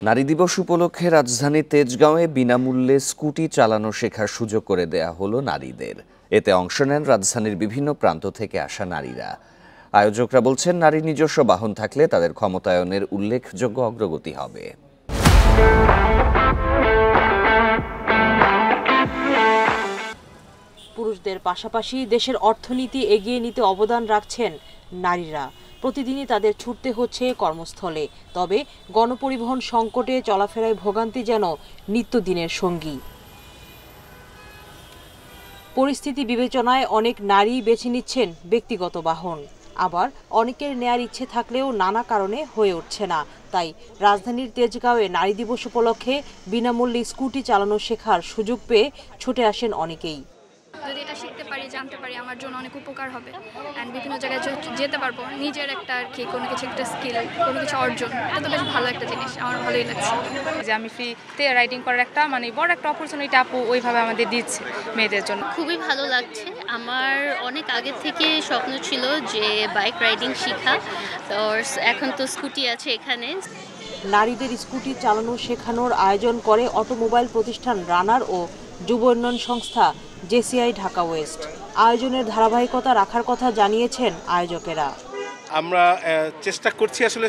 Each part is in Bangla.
নারী দিবস উপলক্ষে রাজধানীর তেজগাঁওয়ে বিনামূল্যে স্কুটি চালানো শেখার সুযোগ করে দেয়া হলো নারীদের। এতে অংশ নেন রাজধানীর বিভিন্ন প্রান্ত থেকে আসা নারীরা। আয়োজকরা বলছেন, নারী নিজস্ব বাহন থাকলে তাদের ক্ষমতায়নের উল্লেখযোগ্য অগ্রগতি হবে। পুরুষদের পাশাপাশি দেশের অর্থনীতি এগিয়ে নিতে অবদান রাখছেন নারীরা। প্রতিদিনই তাদের ছুটতে হচ্ছে কর্মস্থলে। তবে গণপরিবহন সংকটে চলাফেরায় ভোগান্তি যেন নিত্যদিনের সঙ্গী। পরিস্থিতি বিবেচনায় অনেক নারী বেছে নিচ্ছেন ব্যক্তিগত বাহন। আবার অনেকের নেয়ার ইচ্ছে থাকলেও নানা কারণে হয়ে উঠছে না। তাই রাজধানীর তেজগাঁওয়ে নারী দিবস উপলক্ষে বিনামূল্যে স্কুটি চালানো শেখার সুযোগ পেয়ে ছুটে আসেন অনেকেই। যদি এটা শিখতে পারি, জানতে পারি, আমার জন্য অনেক উপকার হবে অ্যান্ড বিভিন্ন জায়গায় যেতে পারবো। নিজের একটা আর কি কোনো কিছু একটা স্কিল, কোনো কিছু অর্জন, এটা তো বেশ ভালো একটা জিনিস, আমার ভালোই লাগছে। যে আমি ফ্রিতে রাইডিং করার একটা বড় একটা অপরচুনিটি আপু ওইভাবে আমাদের দিচ্ছে মেয়েদের জন্য। খুবই ভালো লাগছে। আমার অনেক আগে থেকে স্বপ্ন ছিল যে বাইক রাইডিং শেখা, তো এখন তো স্কুটি আছে এখানে। নারীদের স্কুটি চালানো শেখানোর আয়োজন করে অটোমোবাইল প্রতিষ্ঠান রানার ও যুব উন্নয়ন সংস্থা জেসিআই ঢাকা ওয়েস্ট। আয়োজনের ধারাবাহিকতা রাখার কথা জানিয়েছেন আয়োজকেরা। আমরা চেষ্টা করছি আসলে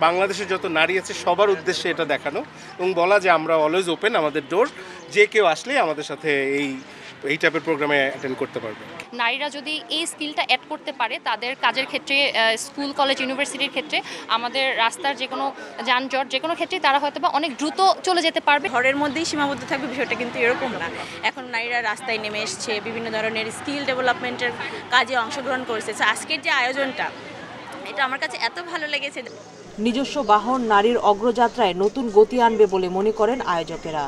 বাংলাদেশের যত নারী আছে সবার উদ্দেশ্যে এটা দেখানো এবং বলা যে আমরা অলওয়েজ ওপেন, আমাদের ডোর, যে কেউ আসলেই আমাদের সাথে এই টাইপের প্রোগ্রামে অ্যাটেন্ড করতে পারবে। নারীরা যদি এই স্কিলটা অ্যাড করতে পারে তাদের কাজের ক্ষেত্রে, স্কুল কলেজ ইউনিভার্সিটির ক্ষেত্রে, আমাদের রাস্তার যে কোনো যানজট যে কোনো ক্ষেত্রেই তারা হয়তো বা অনেক দ্রুত চলে যেতে পারবে। ঘরের মধ্যেই সীমাবদ্ধ থাকবে বিষয়টা কিন্তু এরকম না। এখন নারীরা রাস্তায় নেমে এসছে, বিভিন্ন ধরনের স্কিল ডেভেলপমেন্টের কাজে অংশগ্রহণ করছে। আজকের যে আয়োজনটা, এটা আমার কাছে এত ভালো লেগেছে। নিজস্ব বাহন নারীর অগ্রযাত্রায় নতুন গতি আনবে বলে মনে করেন আয়োজকেরা।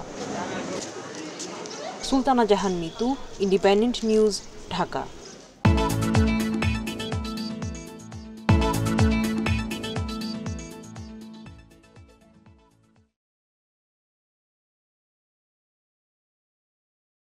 সুলতানা জাহান মিতু, ইন্ডিপেন্ডেন্ট নিউজ, ঢাকা।